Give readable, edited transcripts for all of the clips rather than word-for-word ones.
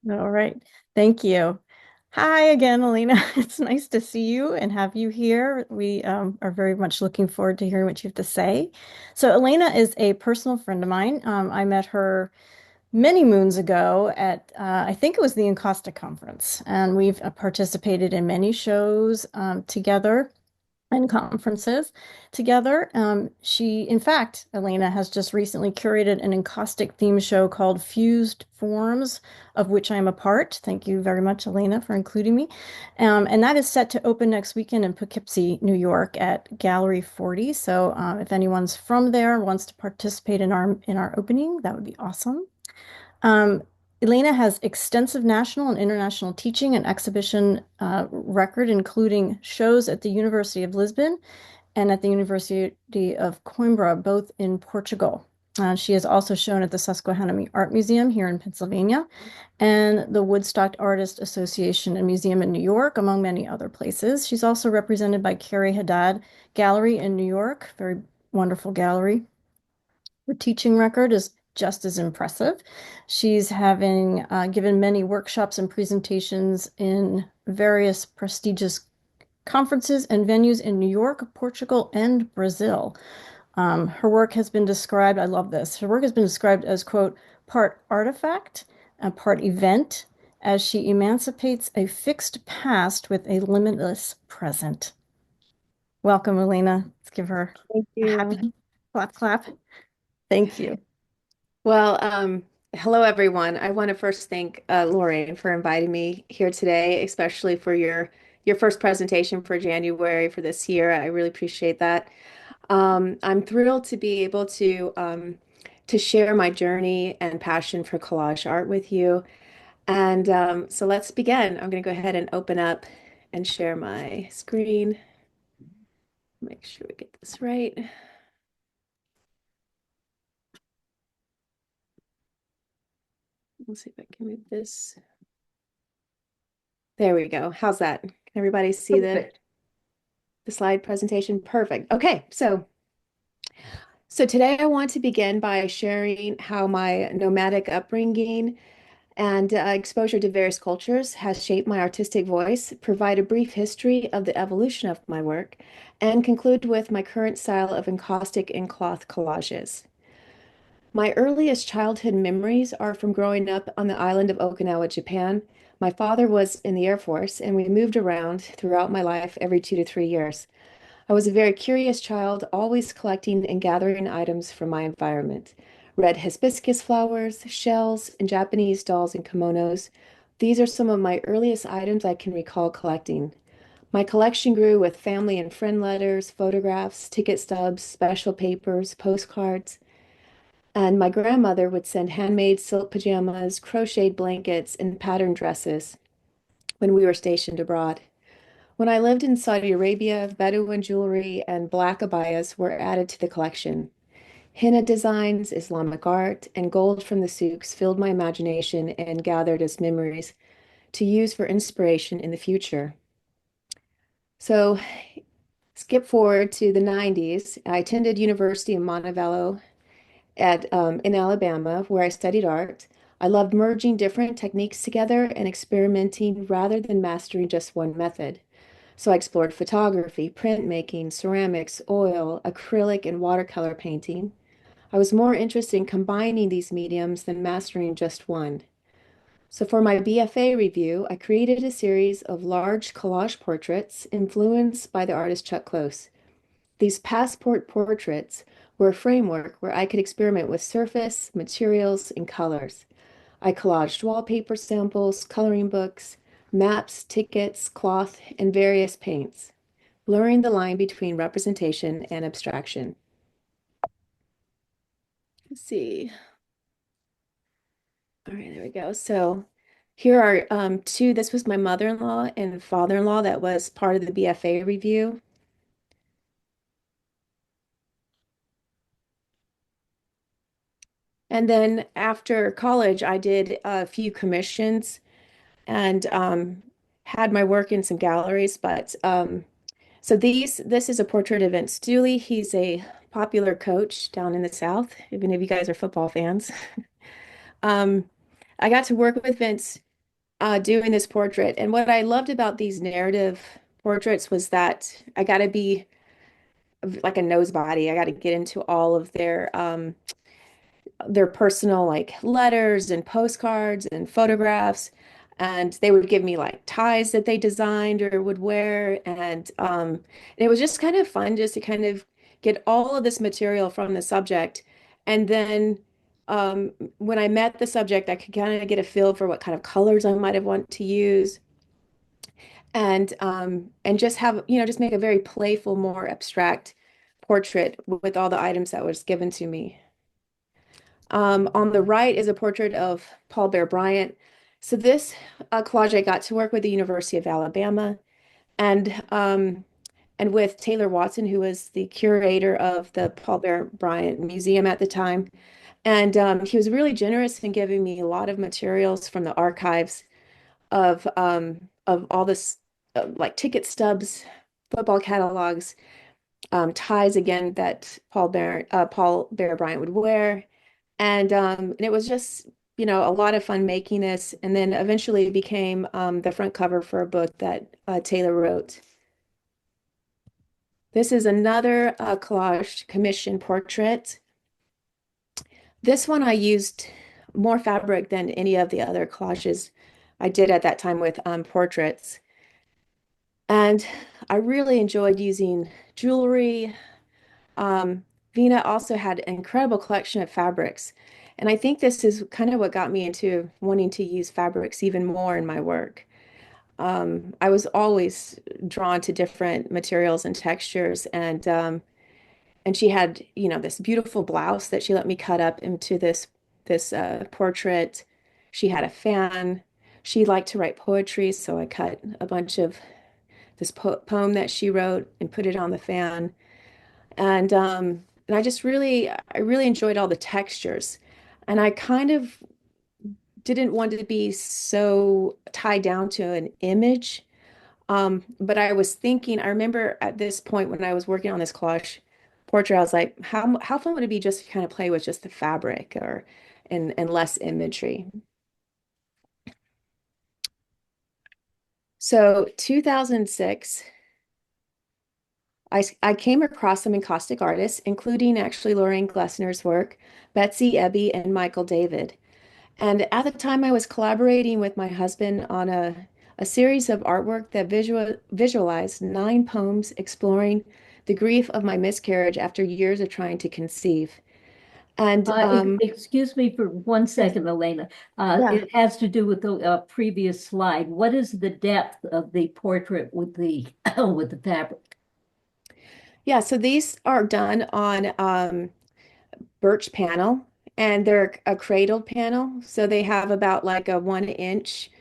All right. Thank you. Hi again, Alina. It's nice to see you and have you here. We are very much looking forward to hearing what you have to say. So, Elena is a personal friend of mine. I met her many moons ago at, I think it was the Encosta conference, and we've participated in many shows together and conferences together. In fact, Elena has just recently curated an encaustic theme show called Fused Forms, of which I am a part. Thank you very much, Elena, for including me. And that is set to open next weekend in Poughkeepsie, New York, at Gallery 40. So if anyone's from there and wants to participate in our opening, that would be awesome. Um, Elena has extensive national and international teaching and exhibition record, including shows at the University of Lisbon and at the University of Coimbra, both in Portugal. She has also shown at the Susquehanna Art Museum here in Pennsylvania and the Woodstock Artist Association and Museum in New York, among many other places. She's also represented by Carrie Haddad Gallery in New York, very wonderful gallery. Her teaching record is just as impressive. She's having given many workshops and presentations in various prestigious conferences and venues in New York, Portugal, and Brazil. Her work has been described, I love this, her work has been described as, quote, part artifact and part event as she emancipates a fixed past with a limitless present. Welcome, Elena. Let's give her Thank a you. happy clap, clap. Thank you. Well, hello everyone. I want to first thank Lorraine for inviting me here today, especially for your first presentation for January for this year. I really appreciate that. I'm thrilled to be able to share my journey and passion for collage art with you. And so let's begin. I'm going to go ahead and open up and share my screen. Make sure we get this right. Let's see if I can move this. There we go. How's that? Can everybody see the slide presentation? Perfect. Okay, so today I want to begin by sharing how my nomadic upbringing and exposure to various cultures has shaped my artistic voice, provide a brief history of the evolution of my work, and conclude with my current style of encaustic and cloth collages. My earliest childhood memories are from growing up on the island of Okinawa, Japan. My father was in the Air Force, and we moved around throughout my life every 2 to 3 years. I was a very curious child, always collecting and gathering items from my environment. Red hibiscus flowers, shells, and Japanese dolls and kimonos. These are some of my earliest items I can recall collecting. My collection grew with family and friend letters, photographs, ticket stubs, special papers, postcards. And my grandmother would send handmade silk pajamas, crocheted blankets, and patterned dresses when we were stationed abroad. When I lived in Saudi Arabia, Bedouin jewelry and black abayas were added to the collection. Henna designs, Islamic art, and gold from the souks filled my imagination and gathered as memories to use for inspiration in the future. So, skip forward to the 90s. I attended University of Montevallo in Alabama, where I studied art. I loved merging different techniques together and experimenting rather than mastering just one method. So I explored photography, printmaking, ceramics, oil, acrylic, and watercolor painting. I was more interested in combining these mediums than mastering just one. So for my BFA review, I created a series of large collage portraits influenced by the artist Chuck Close. These passport portraits were a framework where I could experiment with surface, materials, and colors. I collaged wallpaper samples, coloring books, maps, tickets, cloth, and various paints, blurring the line between representation and abstraction. Let's see. All right, there we go. So here are two. This was my mother-in-law and father-in-law that was part of the BFA review. And then after college, I did a few commissions and had my work in some galleries. But so this is a portrait of Vince Dooley. He's a popular coach down in the South, if any of you guys are football fans. Um, I got to work with Vince doing this portrait. And what I loved about these narrative portraits was that I got to be like a nose body. I got to get into all of their personal like letters and postcards and photographs. And they would give me like ties that they designed or would wear. And it was just kind of fun just to kind of get all of this material from the subject. And then when I met the subject, I could kind of get a feel for what kind of colors I might have want to use. And just have, just make a very playful, more abstract portrait with all the items that was given to me. On the right is a portrait of Paul Bear Bryant. So this collage I got to work with the University of Alabama and with Taylor Watson, who was the curator of the Paul Bear Bryant Museum at the time. And he was really generous in giving me a lot of materials from the archives of all this like ticket stubs, football catalogs, ties again that Paul Bear Bryant would wear. And it was just, a lot of fun making this. And then eventually it became the front cover for a book that Taylor wrote. This is another collage commission portrait. This one I used more fabric than any of the other collages I did at that time with portraits. And I really enjoyed using jewelry. Vina also had an incredible collection of fabrics. And I think this is kind of what got me into wanting to use fabrics even more in my work. I was always drawn to different materials and textures, and she had, this beautiful blouse that she let me cut up into this portrait. She had a fan. She liked to write poetry, so I cut a bunch of this poem that she wrote and put it on the fan. And I really enjoyed all the textures. And I kind of didn't want to be so tied down to an image. But I was thinking, I remember at this point when I was working on this collage portrait, I was like, how fun would it be just to kind of play with just the fabric or and less imagery? So 2006, I came across some encaustic artists, including actually Lorraine Glessner's work, Betsy Ebby, and Michael David. And at the time, I was collaborating with my husband on a series of artwork that visualized 9 poems exploring the grief of my miscarriage after years of trying to conceive. And Excuse me for one second, Alaina. yeah, It has to do with the previous slide. What is the depth of the portrait with the with the fabric? yeah. So these are done on birch panel, and they're a cradled panel. So they have about like a 1 inch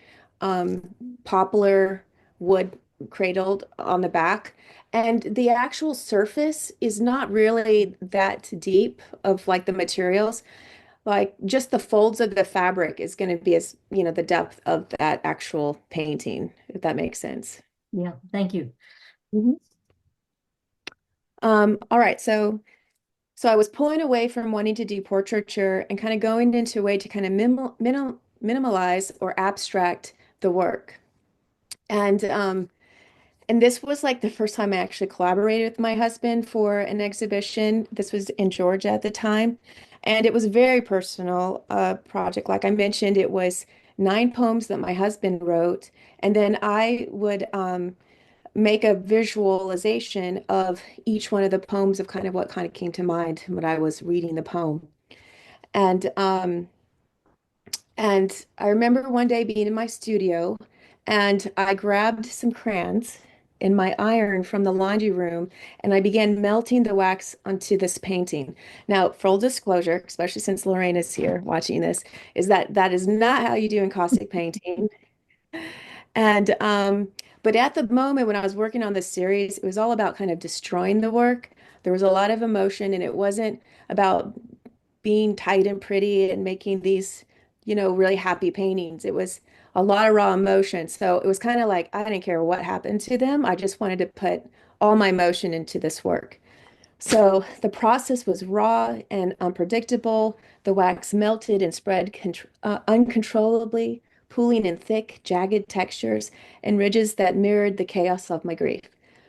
um, poplar wood cradled on the back. And the actual surface is not really that deep of like the materials. Like just the folds of the fabric is going to be as, the depth of that actual painting, if that makes sense. Yeah, thank you. Mhm. All right, so I was pulling away from wanting to do portraiture and kind of going into a way to kind of minimalize or abstract the work. And this was like the first time I actually collaborated with my husband for an exhibition. This was in Georgia at the time, and it was a very personal project. Like I mentioned, it was 9 poems that my husband wrote, and then I would make a visualization of each one of the poems of kind of what kind of came to mind when I was reading the poem. And and I remember one day being in my studio and I grabbed some crayons in my iron from the laundry room and I began melting the wax onto this painting. Now, full disclosure, especially since Lorraine is here watching this, is that that is not how you do encaustic painting. And but at the moment when I was working on this series, it was all about kind of destroying the work. There was a lot of emotion and it wasn't about being tight and pretty and making these, really happy paintings. It was a lot of raw emotion. So it was kind of like I didn't care what happened to them. I just wanted to put all my emotion into this work. So the process was raw and unpredictable. The wax melted and spread uncontrollably pooling in thick, jagged textures and ridges that mirrored the chaos of my grief.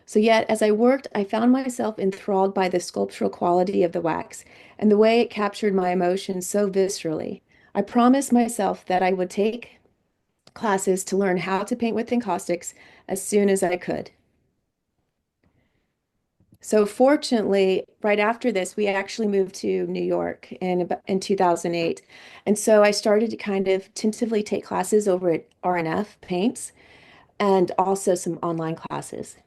So yet, as I worked, I found myself enthralled by the sculptural quality of the wax and the way it captured my emotions so viscerally. I promised myself that I would take classes to learn how to paint with encaustics as soon as I could. So fortunately, right after this, we actually moved to New York in 2008. And so I started to kind of tentatively take classes over at RNF Paints and also some online classes.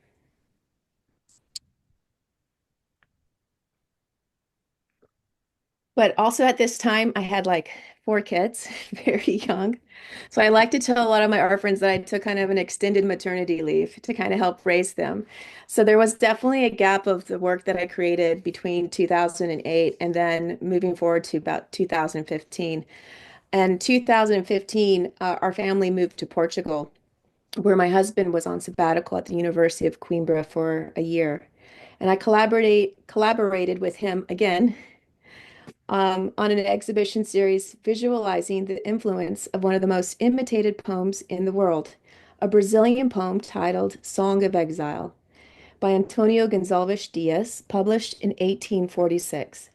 But also at this time, I had like 4 kids, very young. So I like to tell a lot of my art friends that I took kind of an extended maternity leave to kind of help raise them. So there was definitely a gap of the work that I created between 2008 and then moving forward to about 2015. And 2015, our family moved to Portugal, where my husband was on sabbatical at the University of Coimbra for a year. And I collaborated with him again on an exhibition series visualizing the influence of one of the most imitated poems in the world, a Brazilian poem titled Song of Exile by Antonio Gonçalves Dias, published in 1846.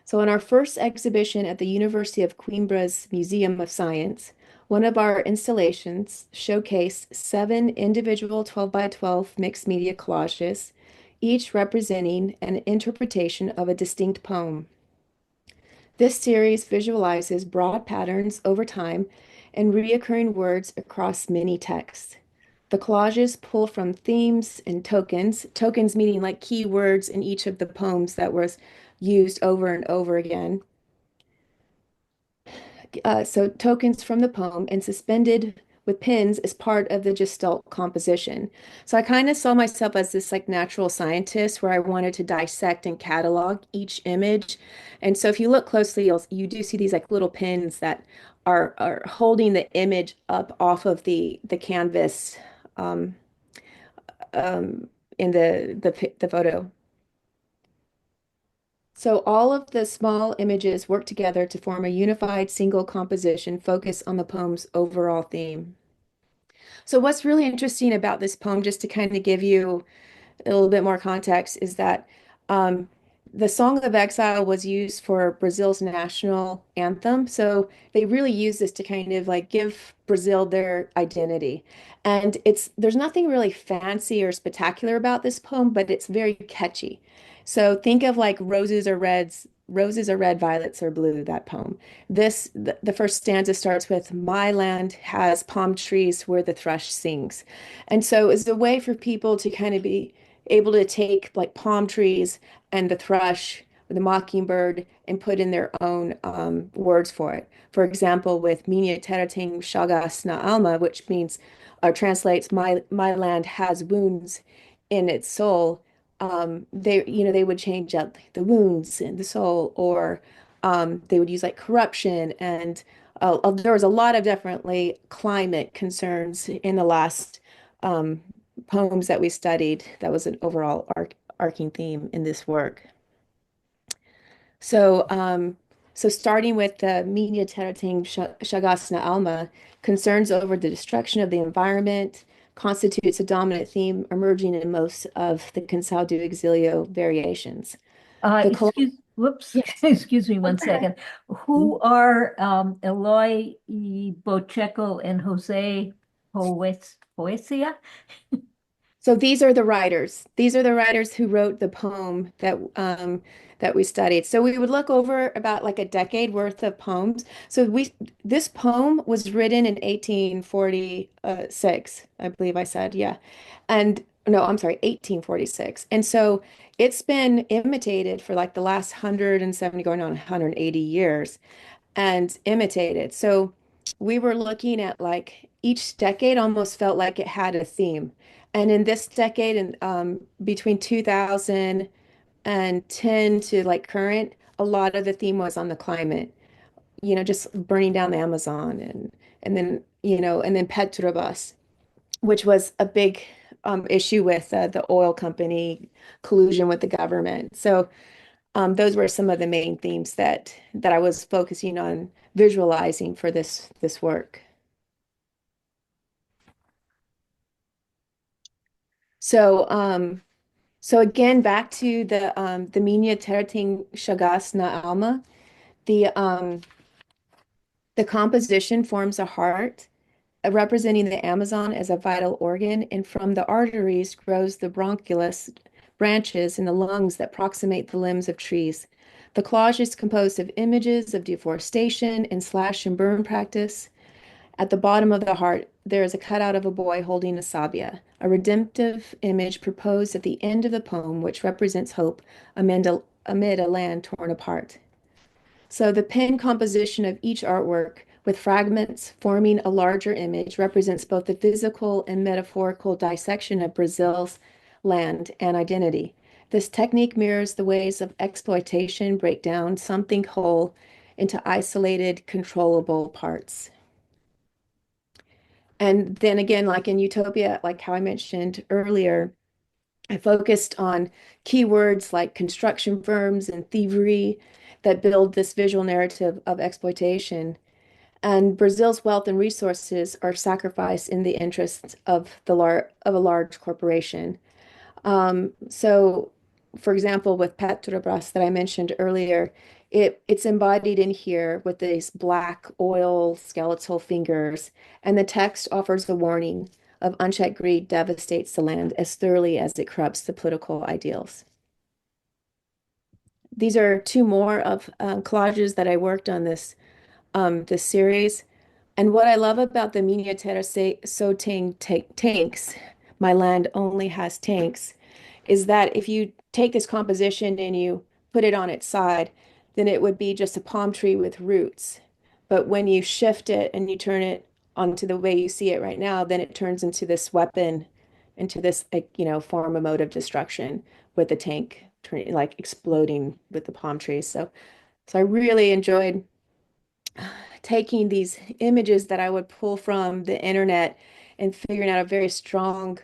So, in our first exhibition at the University of Coimbra's Museum of Science, one of our installations showcased 7 individual 12 by 12 mixed media collages, each representing an interpretation of a distinct poem. This series visualizes broad patterns over time and reoccurring words across many texts. The collages pull from themes and tokens meaning like key words in each of the poems that was used over and over again. So tokens from the poem and suspended with pins as part of the Gestalt composition. So I kind of saw myself as this like natural scientist where I wanted to dissect and catalog each image. And so if you look closely, you do see these like little pins that are holding the image up off of the canvas um, in the photo. So all of the small images work together to form a unified single composition focused on the poem's overall theme. So what's really interesting about this poem, just to kind of give you a little bit more context, is that um, the Song of Exile was used for Brazil's national anthem. So they really use this to kind of like give Brazil their identity. And there's nothing really fancy or spectacular about this poem, but it's very catchy. So think of like roses are red, violets are blue, that poem. The first stanza starts with, My land has palm trees where the thrush sings. And so it's a way for people to kind of be able to take like palm trees and the thrush, the mockingbird, and put in their own words for it. For example, with Minha terra tem chagas na alma, which means translates my land has wounds in its soul. They would change out the wounds in the soul, or they would use like corruption, and there was a lot of definitely climate concerns in the last um, poems that we studied. That was an overall arcing theme in this work. So, so starting with the Minha Terra tem chagas na alma, concerns over the destruction of the environment constitutes a dominant theme emerging in most of the Cansado do Exilio variations. Whoops, Yes. excuse me one Okay. second. Who are Eloy Bocheco and Jose Poesia? So these are the writers. These are the writers who wrote the poem that we studied. So we would look over about like a decade worth of poems. So this poem was written in 1846, I believe I said, yeah. And no, I'm sorry, 1846. And so it's been imitated for like the last 170 going on 180 years and imitated. So we were looking at like each decade almost felt like it had a theme. And in this decade, and between 2010 to like current, a lot of the theme was on the climate, just burning down the Amazon and then, and then Petrobras, which was a big issue with the oil company collusion with the government. So those were some of the main themes that I was focusing on visualizing for this work. So, so again, back to the Minha Terting Chagas na Alma. The the composition forms a heart, representing the Amazon as a vital organ, and from the arteries grows the bronchulus branches in the lungs that approximate the limbs of trees. The collage is composed of images of deforestation and slash and burn practice. At the bottom of the heart, there is a cutout of a boy holding a sabia, a redemptive image proposed at the end of the poem, which represents hope amid a land torn apart. So the pen composition of each artwork, with fragments forming a larger image, represents both the physical and metaphorical dissection of Brazil's land and identity. This technique mirrors the ways of exploitation break down something whole into isolated, controllable parts. And then again, like in Utopia, like how I mentioned earlier, I focused on keywords like construction firms and thievery that build this visual narrative of exploitation. And Brazil's wealth and resources are sacrificed in the interests of of a large corporation. So, for example, with Petrobras that I mentioned earlier, it's embodied in here with these black oil skeletal fingers, and the text offers a warning of unchecked greed devastates the land as thoroughly as it corrupts the political ideals. These are two more of collages that I worked on this series. And what I love about the Miniatura Soting tanks, my land only has tanks, is that if you take this composition and you put it on its side, then it would be just a palm tree with roots. But when you shift it and you turn it onto the way you see it right now, then it turns into this weapon, into this, form of mode of destruction with the tank turning, like exploding with the palm trees. So I really enjoyed taking these images that I would pull from the internet and figuring out a very strong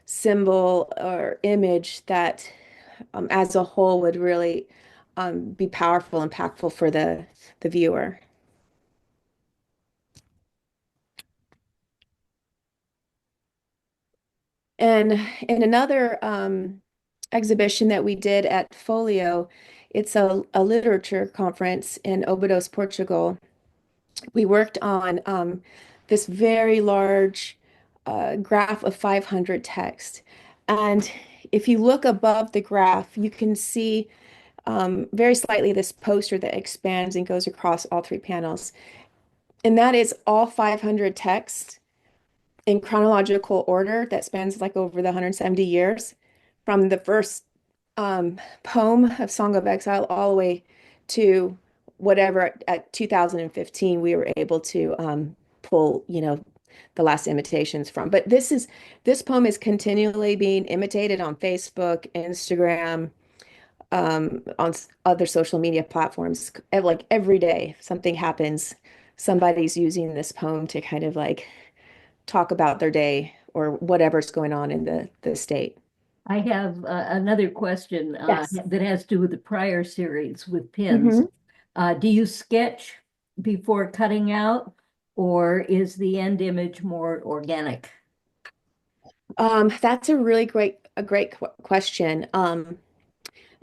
symbol or image that as a whole would really be powerful, impactful for the viewer. And in another exhibition that we did at Folio, it's a literature conference in Obidos, Portugal. We worked on this very large graph of 500 text. And if you look above the graph, you can see very slightly this poster that expands and goes across all three panels. And that is all 500 texts in chronological order that spans like over the 170 years from the first poem of Song of Exile all the way to whatever at 2015 we were able to pull, the last imitations from. But this poem is continually being imitated on Facebook, Instagram, on other social media platforms. Like every day, something happens. Somebody's using this poem to kind of like talk about their day or whatever's going on in the state. I have another question Yes. that has to do with the prior series with pins. hmm Do you sketch before cutting out, or is the end image more organic? That's a really great question.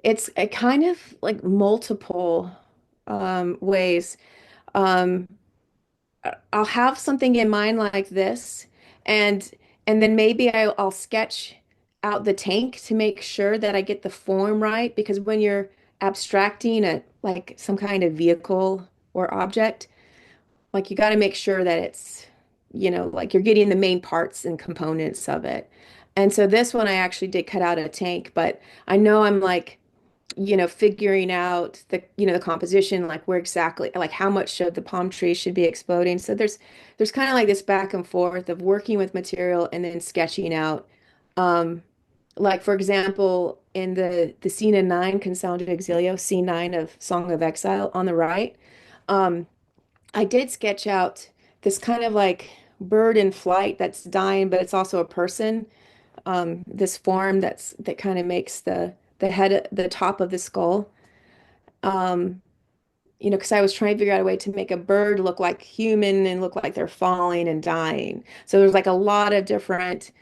It's a kind of like multiple ways. Um, I'll have something in mind like this, and then maybe I'll sketch out the tank to make sure that I get the form right. Because when you're abstracting a like some kind of vehicle or object, like you got to make sure that it's, like you're getting the main parts and components of it. And so this one I actually did cut out a tank, but I know I'm like figuring out the composition, like where exactly, like how much of the palm tree should be exploding. So there's kind of like this back and forth of working with material and then sketching out. Um, like for example, in the scene in 9, Canção do Exílio, scene 9 of Song of Exile on the right, um, I did sketch out this kind of like bird in flight that's dying, but it's also a person, this form that kind of makes the head, the top of the skull. Um, because I was trying to figure out a way to make a bird look like human and look like they're falling and dying. So there's like a lot of different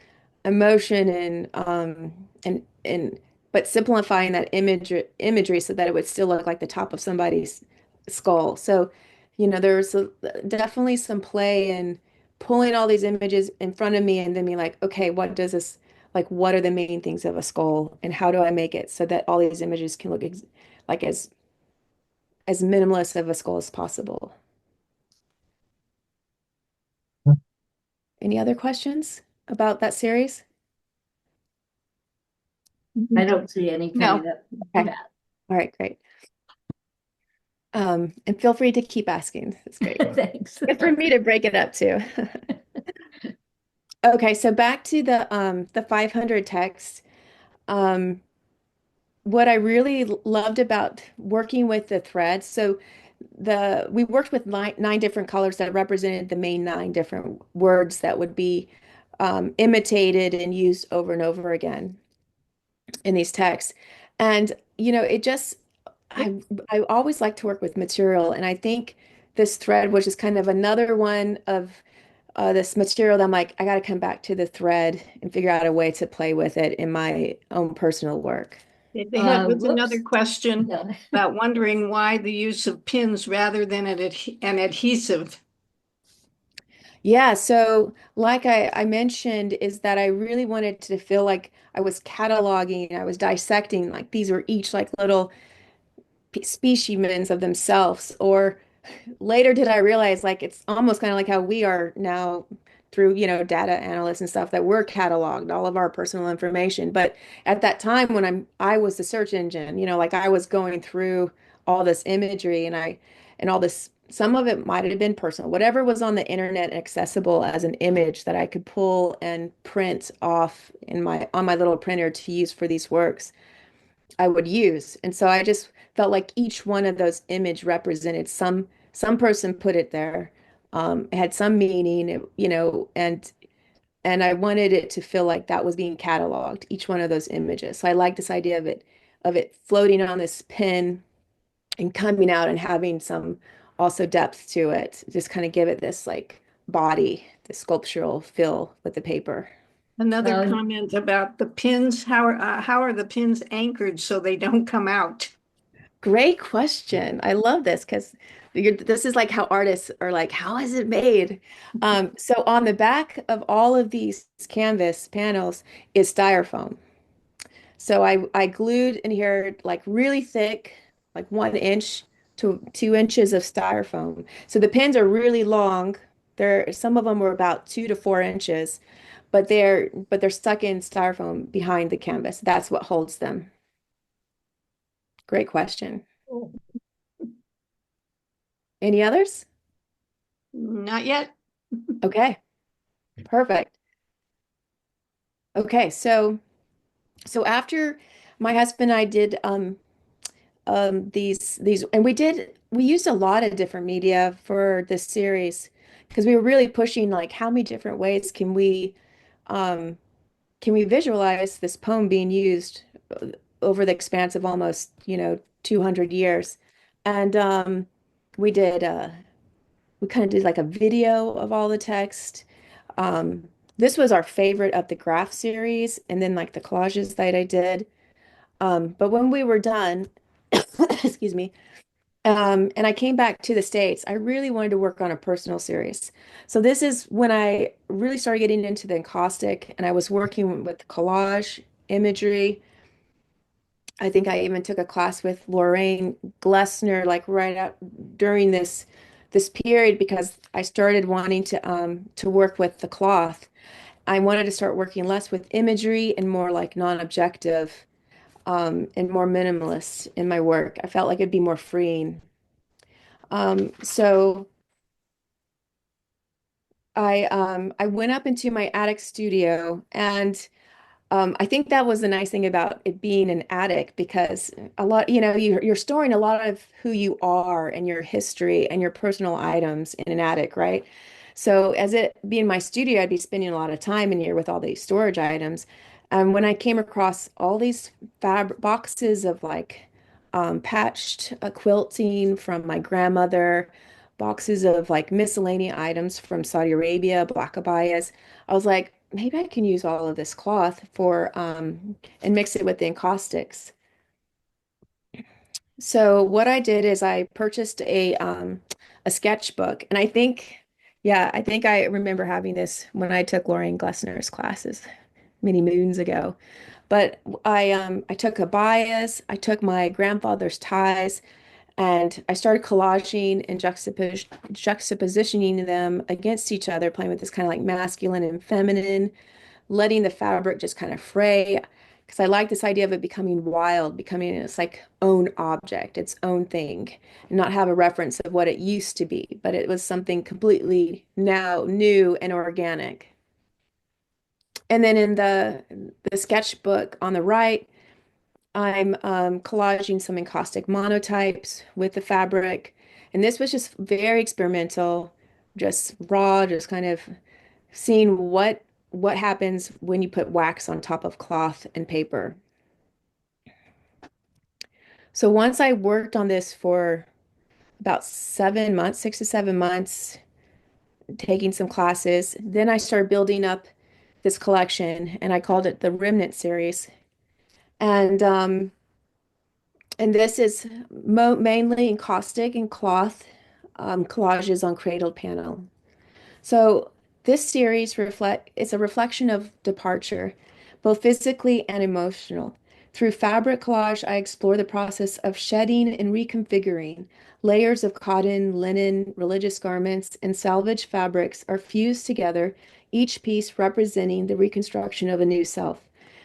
emotion and but simplifying that imagery so that it would still look like the top of somebody's skull. So, definitely some play in pulling all these images in front of me and then be like, okay, what are the main things of a skull and how do I make it so that all these images can look ex like as minimalist of a skull as possible. Any other questions about that series? I don't see anything No. that, Okay. yeah. All right, great. And feel free to keep asking. That's great. Thanks. Good for me to break it up too. Okay, so back to the 500 text. Um, what I really loved about working with the threads, so we worked with nine different colors that represented the main nine different words that would be imitated and used over and over again in these texts. And it just I always like to work with material, and I think this thread was just kind of another one of this material that I'm like, I got to come back to the thread and figure out a way to play with it in my own personal work. They had was another Whoops. question No. about wondering why the use of pins rather than an adhesive. Yeah, so like I mentioned, is that I really wanted to feel like I was cataloging, I was dissecting, like these were each like little specimens of themselves. Or later did I realize like it's almost kind of like how we are now through, data analysts and stuff that we're cataloged all of our personal information. But at that time when I was the search engine, like I was going through all this imagery and all this, some of it might have been personal, whatever was on the internet accessible as an image that I could pull and print off on my little printer to use for these works. I would use. And so I just felt like each one of those image represented some person put it there. It had some meaning, and I wanted it to feel like that was being cataloged, each one of those images. So I like this idea of it floating on this pin and coming out and having some also depth to it. Just kind of give it this like body, the sculptural feel with the paper. Another comment about the pins. How are the pins anchored so they don't come out? Great question. I love this because this is like how artists are like, how is it made? So on the back of all of these canvas panels is styrofoam. So I glued in here like really thick, like 1 inch to 2 inches of styrofoam. So the pins are really long. Some of them were about 2 to 4 inches, but they're stuck in styrofoam behind the canvas. That's what holds them. Great question. Any others? Not yet. Okay, perfect. Okay, so after my husband and I did these and we used a lot of different media for this series because we were really pushing like how many different ways um can we visualize this poem being used over the expanse of almost 200 years. And we did we kind of did like a video of all the text. This was our favorite of the graph series, and then like the collages that I did. But when we were done, excuse me, and I came back to the States, I really wanted to work on a personal series. So this is when I really started getting into the encaustic, and I was working with collage imagery. I think I even took a class with Lorraine Glessner, like right out during this period because I started wanting to work with the cloth. I wanted to start working less with imagery and more like non-objective and more minimalist in my work. I felt like it'd be more freeing. So I went up into my attic studio and I think that was the nice thing about it being an attic because a lot, you're storing a lot of who you are and your history and your personal items in an attic, right? So as it being my studio, I'd be spending a lot of time in here with all these storage items. When I came across all these fab boxes of like patched quilting from my grandmother, boxes of like miscellaneous items from Saudi Arabia, black abayas, I was like, maybe I can use all of this cloth for and mix it with the encaustics. So what I did is I purchased a sketchbook, and I think I remember having this when I took Lorraine Glessner's classes many moons ago. But I took a bias, I took my grandfather's ties, and I started collaging and juxtapositioning them against each other, playing with this kind of like masculine and feminine, letting the fabric just kind of fray. Because I like this idea of it becoming wild, becoming its like own object, its own thing, and not have a reference of what it used to be, but it was something completely now new and organic. And then in the sketchbook on the right, I'm collaging some encaustic monotypes with the fabric. And this was just very experimental, just raw, just kind of seeing what happens when you put wax on top of cloth and paper. So once I worked on this for about 7 months, 6 to 7 months, taking some classes, then I started building up this collection and I called it the Remnant series. And and this is mo mainly encaustic and cloth collages on cradled panel. So this series it's a reflection of departure, both physically and emotional. Through fabric collage, I explore the process of shedding and reconfiguring. Layers of cotton, linen, religious garments, and salvaged fabrics are fused together, each piece representing the reconstruction of a new self.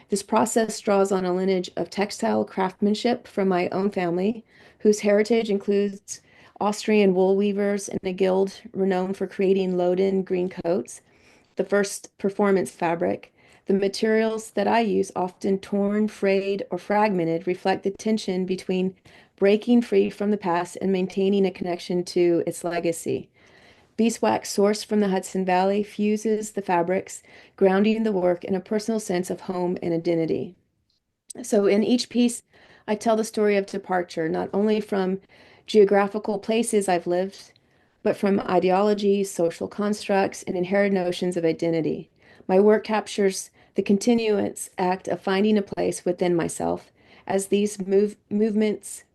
This process draws on a lineage of textile craftsmanship from my own family, whose heritage includes Austrian wool weavers in a guild renowned for creating loden green coats, the first performance fabric. The materials that I use, often torn, frayed, or fragmented, reflect the tension between breaking free from the past and maintaining a connection to its legacy. Beeswax sourced from the Hudson Valley fuses the fabrics, grounding the work in a personal sense of home and identity. So in each piece, I tell the story of departure, not only from geographical places I've lived, but from ideologies, social constructs, and inherited notions of identity. My work captures the continuous act of finding a place within myself as these movements,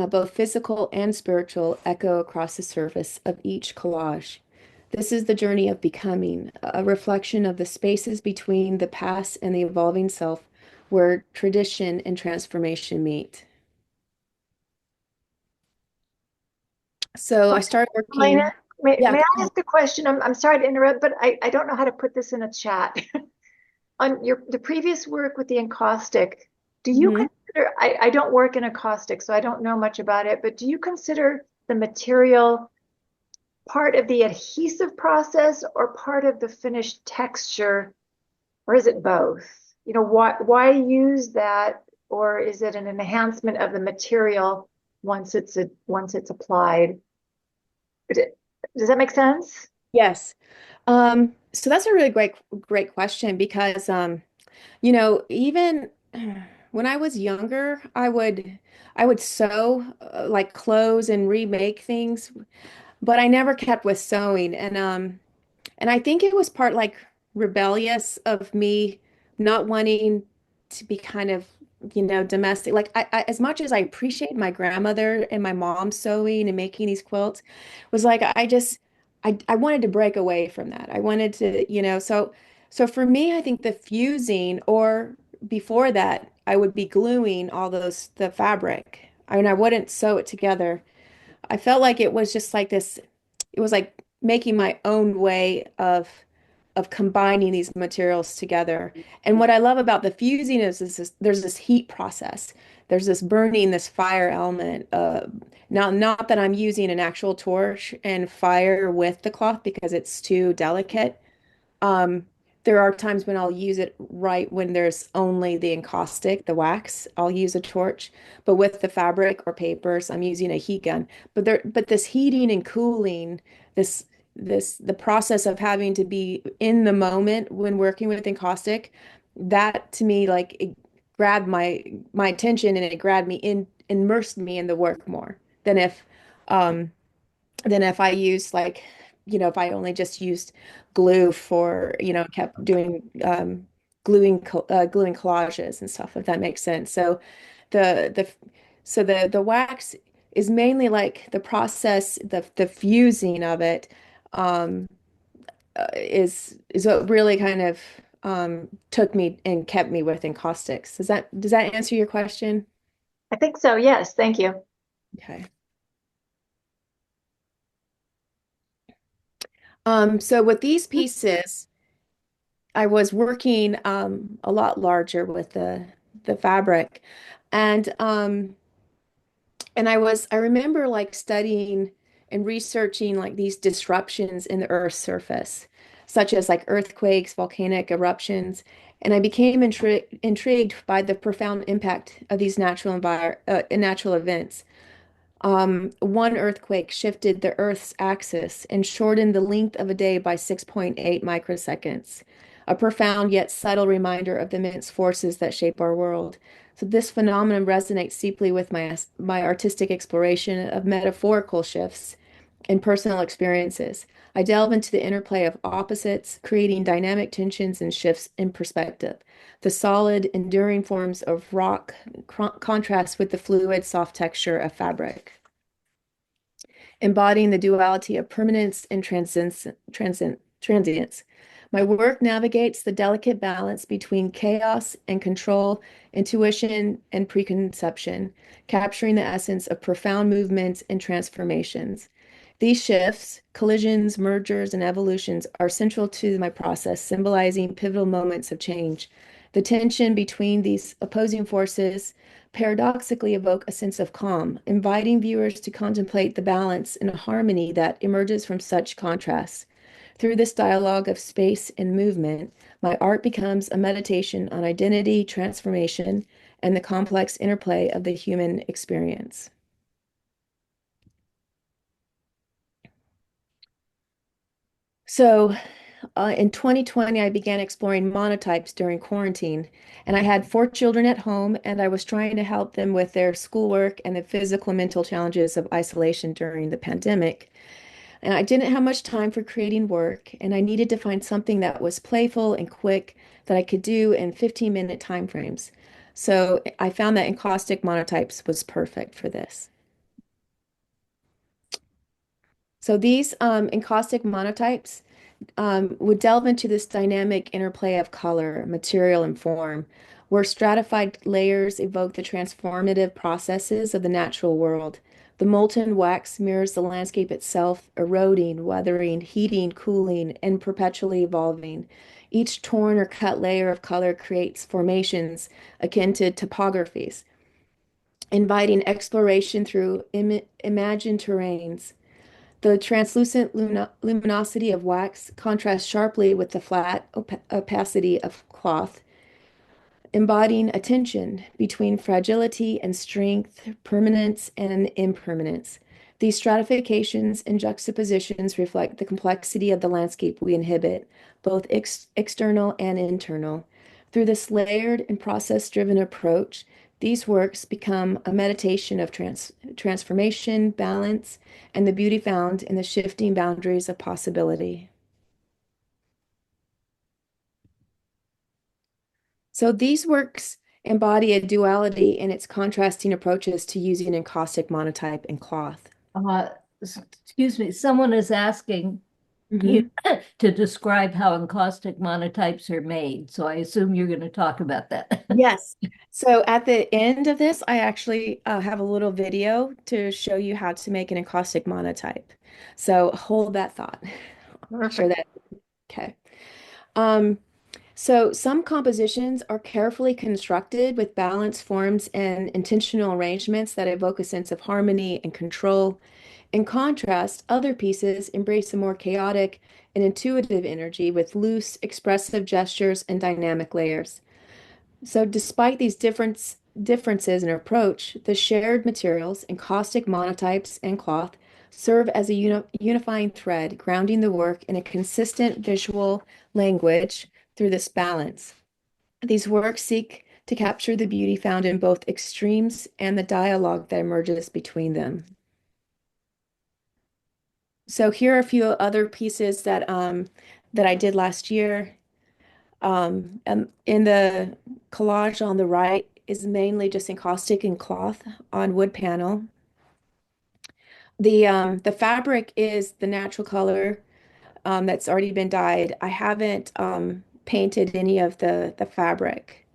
both physical and spiritual, echo across the surface of each collage. This is the journey of becoming, a reflection of the spaces between the past and the evolving self, where tradition and transformation meet. So I started Alaina, working. may Yeah. I ask a question? I'm sorry to interrupt, but I don't know how to put this in a chat. On the previous work with the encaustic, do you Mhm. consider, I don't work in encaustic, so I don't know much about it, but do you consider the material part of the adhesive process or part of the finished texture, or is it both? You know, why use that, or is it an enhancement of the material once it's applied? Does that make sense? Yes. So that's a really great question because even when I was younger, I would sew like clothes and remake things, but I never kept with sewing. And I think it was part like rebellious of me not wanting to be kind of, domestic. Like as much as I appreciate my grandmother and my mom sewing and making these quilts, was like I wanted to break away from that. I wanted to, so for me, I think the fusing or before that, I would be gluing all the fabric. I mean, I wouldn't sew it together. I felt like it was just like this, it was like making my own way of combining these materials together. And what I love about the fusing is there's this heat process. There's this burning, this fire element. Now, not that I'm using an actual torch and fire with the cloth because it's too delicate. Um, there are times when I'll use it right when there's only the encaustic, the wax. I'll use a torch, but with the fabric or papers, I'm using a heat gun. But this heating and cooling, this the process of having to be in the moment when working with encaustic, that to me like it grabbed my attention and it grabbed me in, immersed me in the work more than if I used like if I only just used glue for, kept doing gluing collages and stuff, if that makes sense. So the the wax is mainly like the process, the fusing of it, um, is what really kind of took me and kept me with encaustics. Does that answer your question? I think so. Yes. Thank you. Okay. So with these pieces, I was working a lot larger with the fabric, and I remember like studying and researching like these disruptions in the Earth's surface, such as like earthquakes, volcanic eruptions, and I became intrigued by the profound impact of these natural events. One earthquake shifted the Earth's axis and shortened the length of a day by 6.8 microseconds, a profound yet subtle reminder of the immense forces that shape our world. So this phenomenon resonates deeply with my artistic exploration of metaphorical shifts and personal experiences. I delve into the interplay of opposites, creating dynamic tensions and shifts in perspective. The solid, enduring forms of rock contrast with the fluid, soft texture of fabric, embodying the duality of permanence and transience. My work navigates the delicate balance between chaos and control, intuition and preconception, capturing the essence of profound movements and transformations. These shifts, collisions, mergers, and evolutions are central to my process, symbolizing pivotal moments of change. The tension between these opposing forces paradoxically evoke a sense of calm, inviting viewers to contemplate the balance and harmony that emerges from such contrasts. Through this dialogue of space and movement, my art becomes a meditation on identity, transformation, and the complex interplay of the human experience. So, in 2020, I began exploring monotypes during quarantine, and I had 4 children at home, and I was trying to help them with their schoolwork and the physical and mental challenges of isolation during the pandemic. And I didn't have much time for creating work, and I needed to find something that was playful and quick that I could do in 15-minute time frames. So I found that encaustic monotypes was perfect for this. So these encaustic monotypes would delve into this dynamic interplay of color, material, and form, where stratified layers evoke the transformative processes of the natural world. The molten wax mirrors the landscape itself, eroding, weathering, heating, cooling, and perpetually evolving. Each torn or cut layer of color creates formations akin to topographies, inviting exploration through imagined terrains. The translucent luminosity of wax contrasts sharply with the flat opacity of cloth, embodying a tension between fragility and strength, permanence and impermanence. These stratifications and juxtapositions reflect the complexity of the landscape we inhabit, both external and internal. Through this layered and process-driven approach, these works become a meditation of transformation, balance, and the beauty found in the shifting boundaries of possibility. So these works embody a duality in its contrasting approaches to using encaustic monotype and cloth. Uh, Excuse me, someone is asking Mhm. you to describe how encaustic monotypes are made. So I assume you're going to talk about that. Yes. So at the end of this, I actually have a little video to show you how to make an encaustic monotype. So hold that thought. Sure that. Okay. Um, so some compositions are carefully constructed with balanced forms and intentional arrangements that evoke a sense of harmony and control. In contrast, other pieces embrace a more chaotic and intuitive energy with loose, expressive gestures and dynamic layers. So despite these differences in approach, the shared materials, encaustic monotypes and cloth, serve as a unifying thread, grounding the work in a consistent visual language through this balance. These works seek to capture the beauty found in both extremes and the dialogue that emerges between them. So here are a few other pieces that I did last year. And in the collage on the right is mainly just encaustic and cloth on wood panel. The fabric is the natural color that's already been dyed. I haven't painted any of the fabric.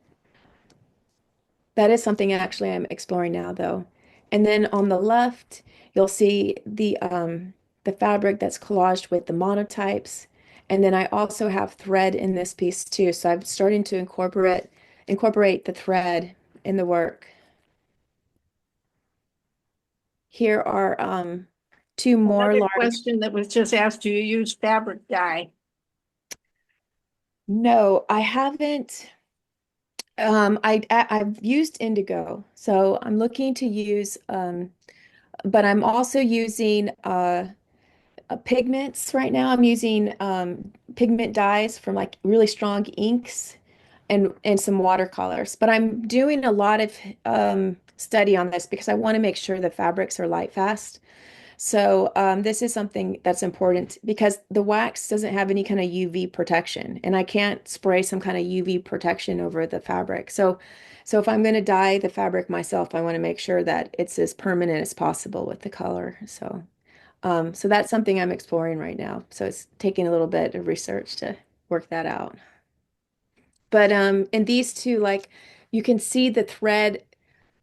That is something actually I'm exploring now, though. And then on the left, you'll see the fabric that's collaged with the monotypes. And then I also have thread in this piece too. So I'm starting to incorporate the thread in the work. Here are two more Another large. question that was just asked, do you use fabric dye? No, I haven't. I've used indigo, so I'm looking to use, but I'm also using pigments right now. I'm using pigment dyes from like really strong inks and some watercolors. But I'm doing a lot of study on this because I want to make sure the fabrics are light fast. So this is something that's important because the wax doesn't have any kind of UV protection, and I can't spray some kind of UV protection over the fabric. So if I'm going to dye the fabric myself, I want to make sure that it's as permanent as possible with the color. So that's something I'm exploring right now. So it's taking a little bit of research to work that out. But in these two, like you can see the thread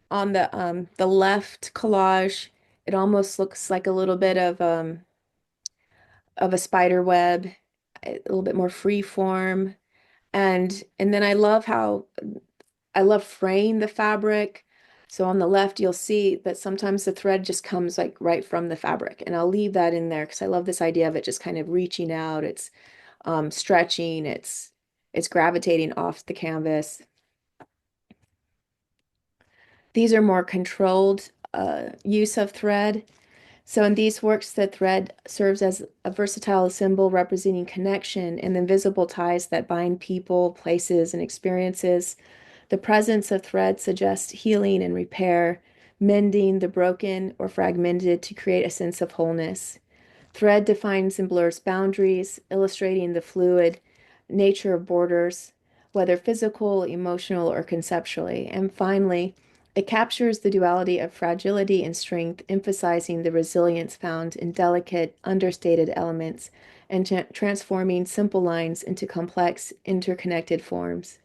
on the left collage. It almost looks like a little bit of a spider web, a little bit more free form. And then I love fraying the fabric. So on the left, you'll see that sometimes the thread just comes like right from the fabric. And I'll leave that in there because I love this idea of it just kind of reaching out. It's stretching, it's gravitating off the canvas. These are more controlled use of thread. So in these works, the thread serves as a versatile symbol representing connection and the invisible ties that bind people, places, and experiences. The presence of thread suggests healing and repair, mending the broken or fragmented to create a sense of wholeness. Thread defines and blurs boundaries, illustrating the fluid nature of borders, whether physical, emotional, or conceptually. And finally, it captures the duality of fragility and strength, emphasizing the resilience found in delicate, understated elements and transforming simple lines into complex, interconnected forms.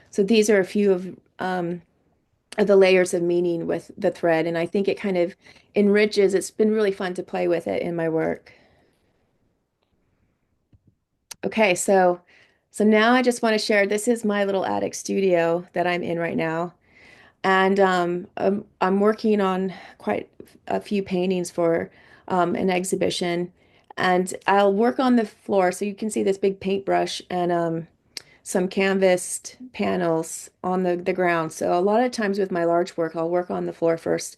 So these are a few of the layers of meaning with the thread, and I think it kind of enriches. It's been really fun to play with it in my work. Okay, so now I just want to share, this is my little attic studio that I'm in right now. And I'm working on quite a few paintings for an exhibition. And I'll work on the floor. So you can see this big paintbrush and some canvassed panels on the ground. So a lot of times with my large work, I'll work on the floor first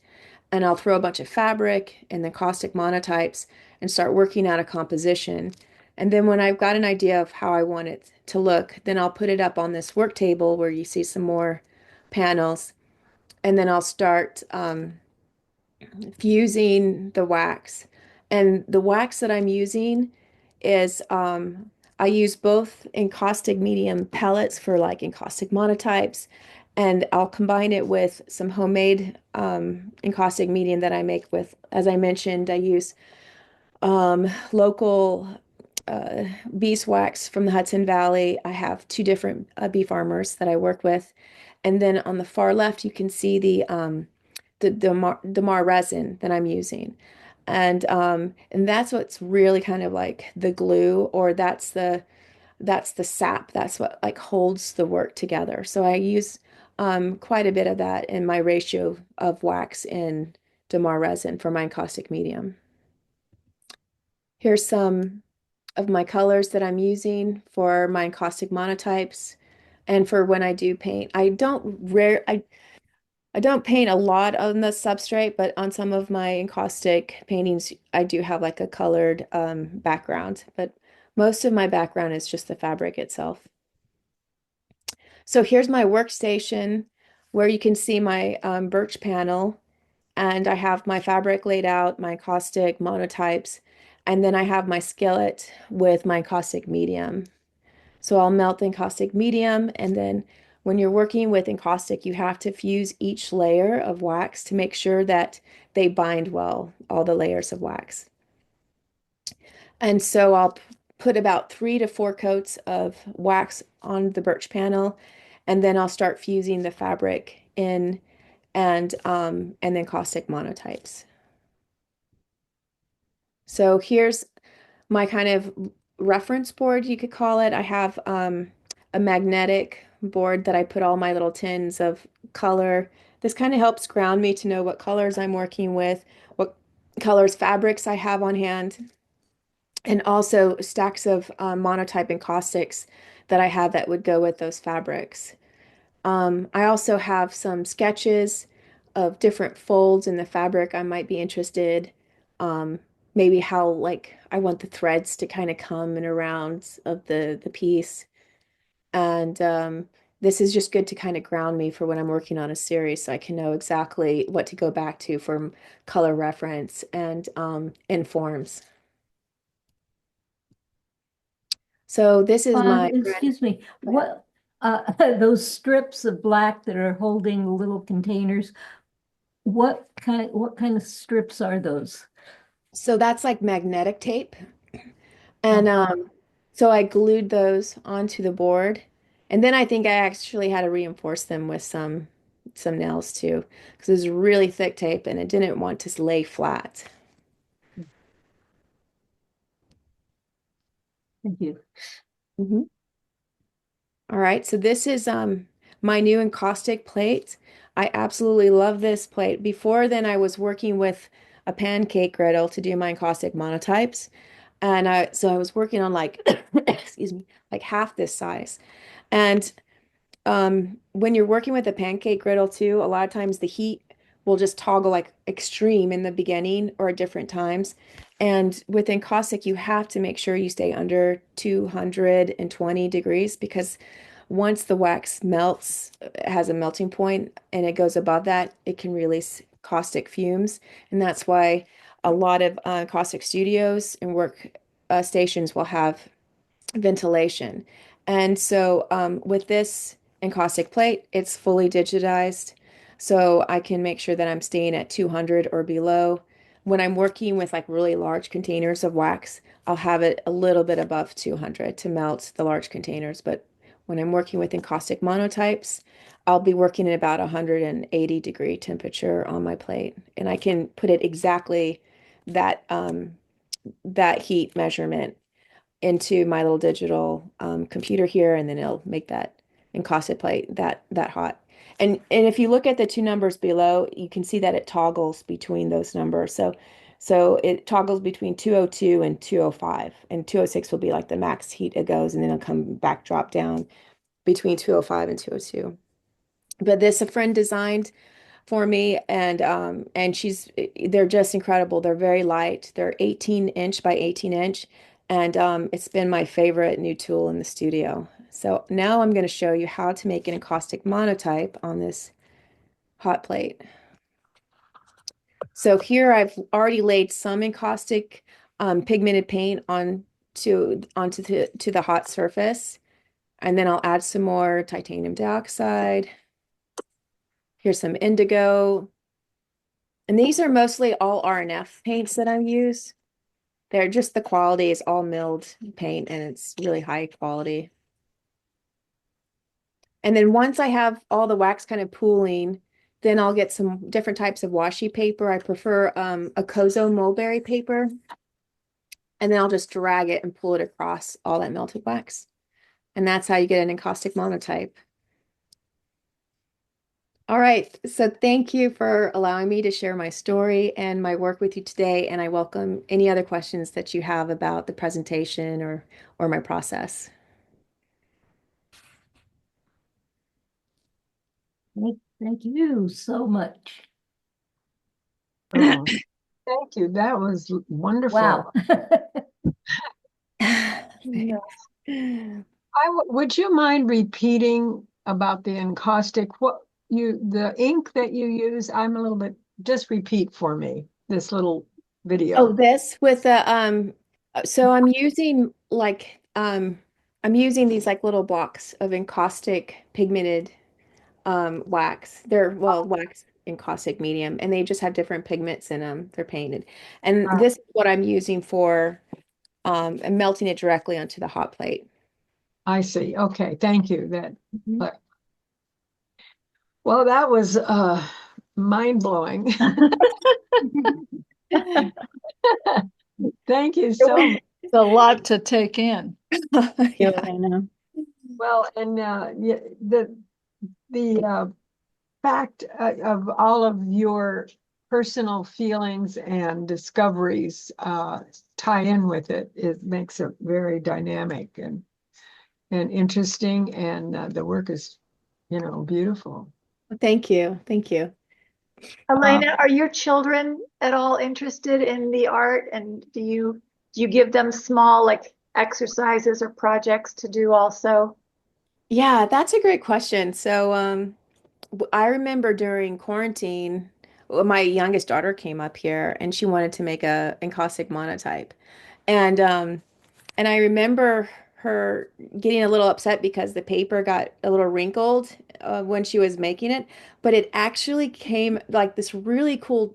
and I'll throw a bunch of fabric and the caustic monotypes and start working out a composition. And then when I've got an idea of how I want it to look, then I'll put it up on this work table where you see some more panels. And then I'll start fusing the wax. And the wax that I'm using is I use both encaustic medium pellets for like encaustic monotypes, and I'll combine it with some homemade encaustic medium that I make with, as I mentioned, I use local beeswax from the Hudson Valley. I have two different bee farmers that I work with. And then on the far left, you can see the Damar resin that I'm using. And that's what's really kind of like the glue, or that's the sap. That's what like holds the work together. So I use quite a bit of that in my ratio of wax and Damar resin for my encaustic medium. Here's some of my colors that I'm using for my encaustic monotypes and for when I do paint. I don't paint a lot on the substrate, but on some of my encaustic paintings, I do have like a colored background, but most of my background is just the fabric itself. So here's my workstation where you can see my birch panel, and I have my fabric laid out, my caustic monotypes, And then I have my skillet with my encaustic medium. So I'll melt the encaustic medium, and then when you're working with encaustic, you have to fuse each layer of wax to make sure that they bind well, all the layers of wax. And so I'll put about 3 to 4 coats of wax on the birch panel, and then I'll start fusing the fabric in and then caustic monotypes. So here's my kind of reference board, you could call it. I have a magnetic board that I put all my little tins of color. This kind of helps ground me to know what colors I'm working with, what colors fabrics I have on hand, and also stacks of monotype encaustics that I have that would go with those fabrics. I also have some sketches of different folds in the fabric I might be interested. Um, Maybe how like I want the threads to kind of come in around of the piece. And this is just good to kind of ground me for when I'm working on a series so I can know exactly what to go back to for color reference and forms. So this is my Excuse me, what those strips of black that are holding the little containers, what kind of strips are those? so that's like magnetic tape. And Uh-huh. so I glued those onto the board. And then I think I actually had to reinforce them with some nails too, because it was really thick tape and it didn't want to lay flat. Thank you. Mhm. All right, so this is my new encaustic plate. I absolutely love this plate. Before then, I was working with a pancake griddle to do my encaustic monotypes. And so I was working on like, excuse me, like half this size. And when you're working with a pancake griddle too, a lot of times the heat will just toggle like extreme in the beginning or at different times. And with encaustic, you have to make sure you stay under 220 degrees because once the wax melts, it has a melting point and it goes above that, it can release caustic fumes. And that's why a lot of caustic studios and work stations will have ventilation. And so with this encaustic plate, it's fully digitized. So I can make sure that I'm staying at 200 or below. When I'm working with like really large containers of wax, I'll have it a little bit above 200 to melt the large containers. But when I'm working with encaustic monotypes, I'll be working at about 180-degree temperature on my plate. And I can put it exactly that that heat measurement into my little digital computer here, and then it'll make that encaustic plate that hot. And if you look at the two numbers below, you can see that it toggles between those numbers. So it toggles between 202 and 205, and 206 will be like the max heat it goes, and then it'll come back drop down between 205 and 202. But this a friend designed for me, and they're just incredible. They're very light. They're 18 inch by 18 inch, and it's been my favorite new tool in the studio. So now I'm going to show you how to make an encaustic monotype on this hot plate. So here I've already laid some encaustic pigmented paint onto the hot surface, and then I'll add some more titanium dioxide. Here's some indigo. And these are mostly all R&F paints that I use. They're just the quality is all milled paint and it's really high quality. And then once I have all the wax kind of pooling, then I'll get some different types of washi paper. I prefer a Kozo mulberry paper. And then I'll just drag it and pull it across all that melted wax. And that's how you get an encaustic monotype. All right, so thank you for allowing me to share my story and my work with you today, and I welcome any other questions that you have about the presentation or my process. Thank you so much. Oh, thank you. That was wonderful. Wow. Yeah. Would you mind repeating about the encaustic? The ink that you use? I'm a little bit, just repeat for me this little Oh, video? this with the so I'm using like I'm using these like little blocks of encaustic pigmented wax. They're well wax encaustic medium, and they just have different pigments in them. They're painted. And Uh, this is what I'm using for I'm melting it directly onto the hot plate. I see. Okay, thank you. That Mhm. well, that was mind blowing. Thank you so much. It's a lot to take in. You, Yeah. Elena. Well, and the fact of all of your personal feelings and discoveries tie in with it. It makes it very dynamic and interesting, and the work is, beautiful. Thank you. Thank you. Uh, Alaina, are your children at all interested in the art? And do you give them small like exercises or projects to do also? Yeah, that's a great question. So, I remember during quarantine, my youngest daughter came up here and she wanted to make a encaustic monotype. And and I remember her getting a little upset because the paper got a little wrinkled when she was making it, but it actually came like this really cool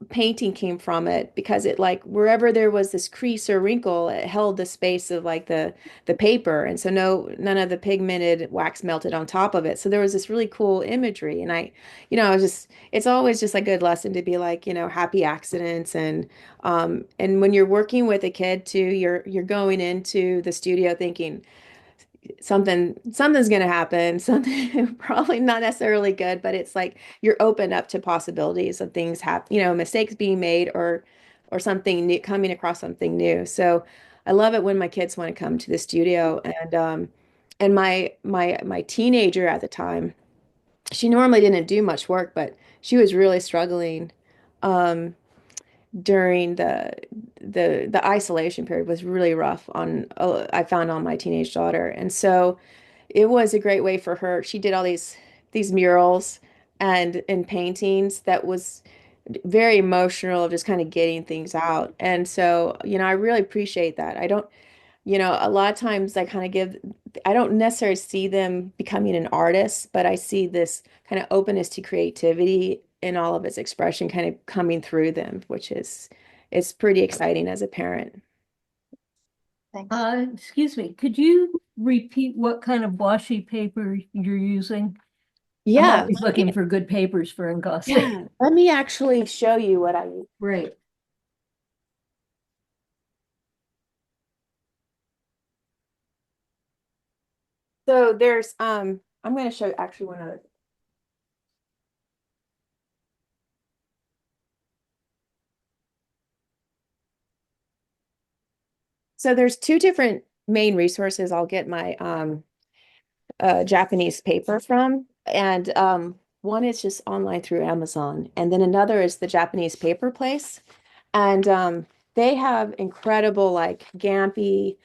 painting came from it because it like wherever there was this crease or wrinkle, it held the space of like the paper, and so none of the pigmented wax melted on top of it. So there was this really cool imagery, and I was just it's always just a good lesson to be like, happy accidents, and when you're working with a kid too, you're going into the studio thinking something's going to happen, something probably not necessarily good, but it's like you're open up to possibilities of things happen, mistakes being made or something new, coming across something new. So I love it when my kids want to come to the studio, and my teenager at the time, she normally didn't do much work, but she was really struggling um during the isolation period was really rough on I found on my teenage daughter. And so it was a great way for her. She did all these murals and paintings that was very emotional of just kind of getting things out. And so, I really appreciate that. I don't, a lot of times I don't necessarily see them becoming an artist, but I see this kind of openness to creativity in all of its expression kind of coming through them, which is, it's pretty exciting as a parent. Thanks. Excuse me, could you repeat what kind of washi paper you're using? I'm Yeah, always looking for good papers for engossing. yeah. Let me actually show you what I use. Right. So there's I'm going to show actually one other. So there's two different main resources I'll get my Japanese paper from. And one is just online through Amazon. And then another is the Japanese paper place. And they have incredible like Gampi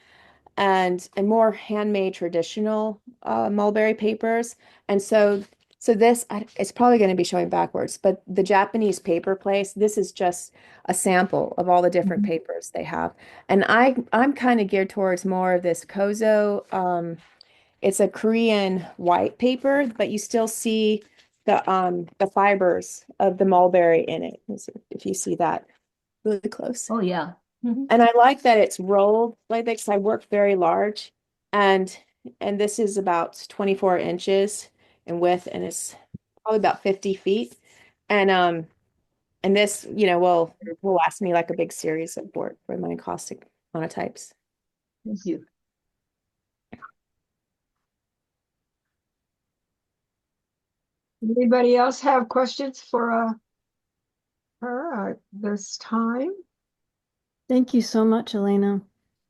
and more handmade traditional mulberry papers. And so this it's probably going to be showing backwards, but the Japanese paper place, this is just a sample of all the different Mhm. papers they have. And I'm kind of geared towards more of this Kozo. It's a Korean white paper, but you still see the fibers of the mulberry in it. Let's see if you see that really close. Oh, yeah. Mhm. And I like that it's rolled like this. I work very large, and this is about 24 inches in width, and it's probably about 50 feet. And and this, will last me like a big series of work for my caustic monotypes. Thank you. Anybody else have questions for her at this time? Thank you so much, Elena.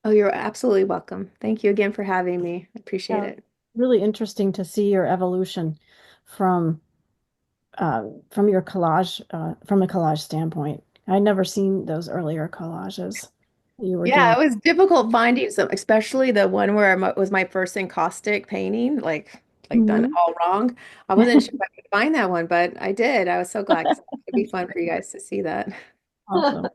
Oh, you're absolutely welcome. Thank you again for having me. I appreciate Yeah, it. really interesting to see your evolution from from your collage from a collage standpoint. I'd never seen those earlier collages that you were Yeah, doing. it was difficult finding some, especially the one where was my first encaustic painting, like done Mhm. all wrong. I wasn't sure if I could find that one, but I did. I was so glad 'cause it'd be fun for you guys to see that. Awesome.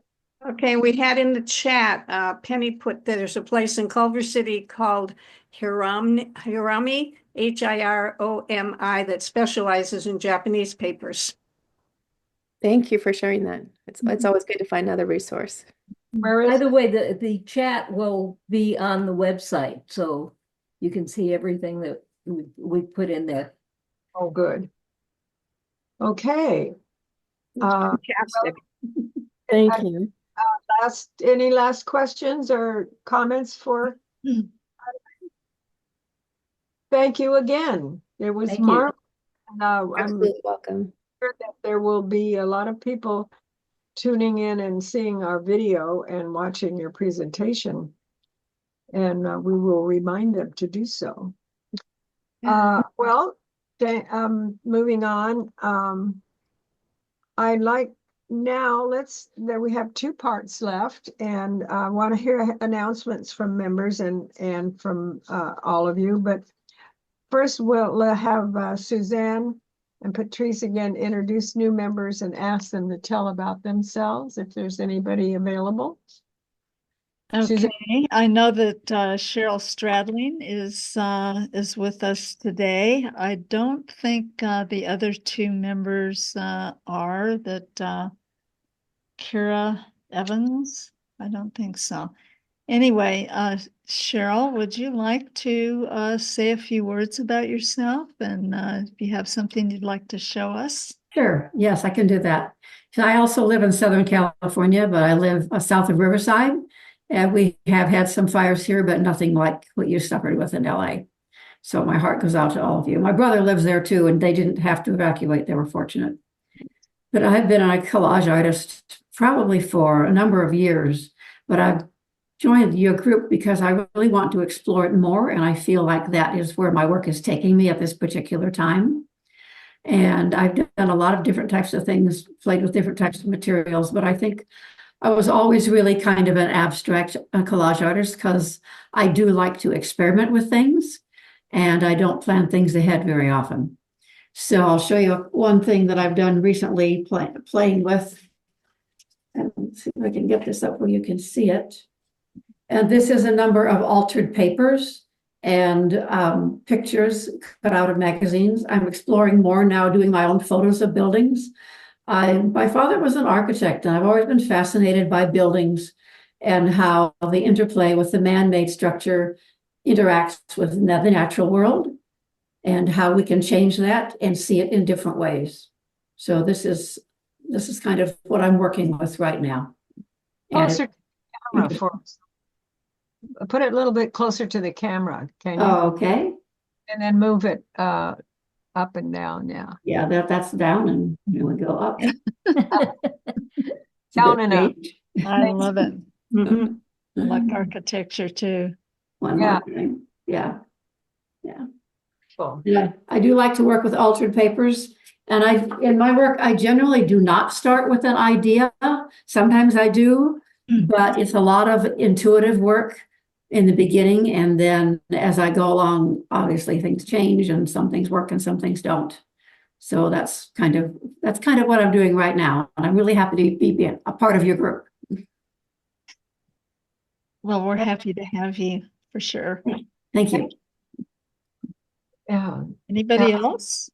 Okay, we had in the chat, Penny put that there's a place in Culver City called Hirami, Hiromi, that specializes in Japanese papers. Thank you for sharing that. It's always good to find another resource. Where By is the it? way, the chat will be on the website, so you can see everything that we put in there. Oh, good. Okay. Fantastic. Thank you. Any last questions or comments for? Thank you again. It was Thank you. marvelous. I'm Absolutely welcome. sure that there will be a lot of people tuning in and seeing our video and watching your presentation. And we will remind them to do so. Well, moving on. I'd like now, we have two parts left, and I want to hear announcements from members and from all of you. But first, we'll have Suzanne and Patrice again introduce new members and ask them to tell about themselves if there's anybody available. Suzanne? Okay, I know that Cheryl Stradling is with us today. I don't think the other two members are that Kira Evans. I don't think so. Anyway, Cheryl, would you like to say a few words about yourself and if you have something you'd like to show us? Sure. Yes, I can do that. So I also live in Southern California, but I live south of Riverside. And we have had some fires here, but nothing like what you suffered with in LA. So my heart goes out to all of you. My brother lives there too, and they didn't have to evacuate. They were fortunate. But I've been a collage artist probably for a number of years, but I've joined your group because I really want to explore it more. And I feel like that is where my work is taking me at this particular time. And I've done a lot of different types of things, played with different types of materials, but I think I was always really kind of an abstract collage artist because I do like to experiment with things and I don't plan things ahead very often. So I'll show you one thing that I've done recently playing with. And let's see if I can get this up where you can see it. And this is a number of altered papers and pictures cut out of magazines. I'm exploring more now, doing my own photos of buildings. My father was an architect, and I've always been fascinated by buildings and how the interplay with the man-made structure interacts with the natural world and how we can change that and see it in different ways. So this is kind of what I'm working with right now. Closer to the camera for us. Put it a little bit closer to the camera, can you? Oh, okay. And then move it up and down, yeah. Yeah, that's down and here we go up. Down and up. I love it. Mhm. I like architecture too. One Yeah. more thing. Yeah. Cool. Yeah, I do like to work with altered papers. And in my work, I generally do not start with an idea. Sometimes I do, but it's a lot of intuitive work in the beginning. And then as I go along, obviously things change and some things work and some things don't. So that's kind of what I'm doing right now. And I'm really happy to be a part of your group. Well, we're happy to have you for sure. Thank you. Yeah. Anybody else?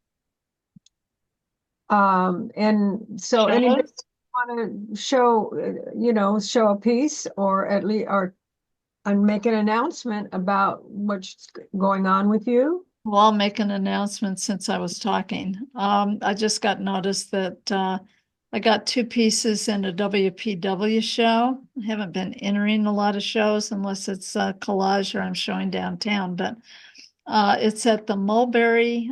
And so anybody want to show a piece or at least and make an announcement about what's going on with you? Well, I'll make an announcement since I was talking. I just got notice that I got two pieces in a WPW show. I haven't been entering a lot of shows unless it's collage or I'm showing downtown, but it's at the Mulberry.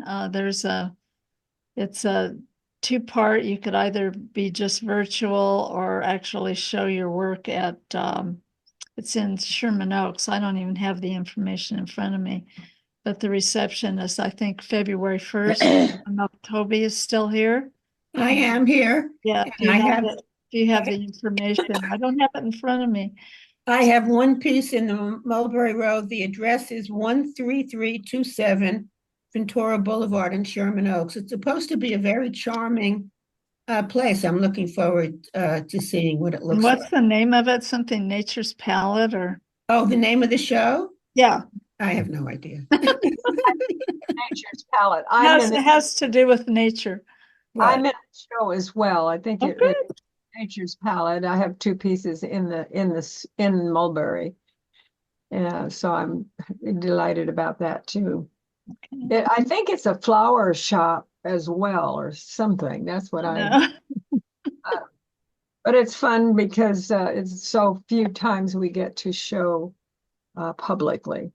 It's a two-part. You could either be just virtual or actually show your work at it's in Sherman Oaks. I don't even have the information in front of me, but the reception is, I think, February 1st. I don't know if Toby is still here. I am here. Yeah, And I have do you have the information? I don't have it in front of me. I have one piece in the Mulberry Road. The address is 13327 Ventura Boulevard in Sherman Oaks. It's supposed to be a very charming place. I'm looking forward to seeing what it And looks what's like. the name of it? Something Nature's Palette or? Oh, the name of the show? Yeah, I have no idea. Nature's Palette. it has to do with nature. I'm Right. in a show as well. I think Okay. it's Nature's Palette. I have two pieces in Mulberry. Yeah, so I'm delighted about that too. I think it's a flower shop as well or something. That's what No. but it's fun because it's so few times we get to show publicly.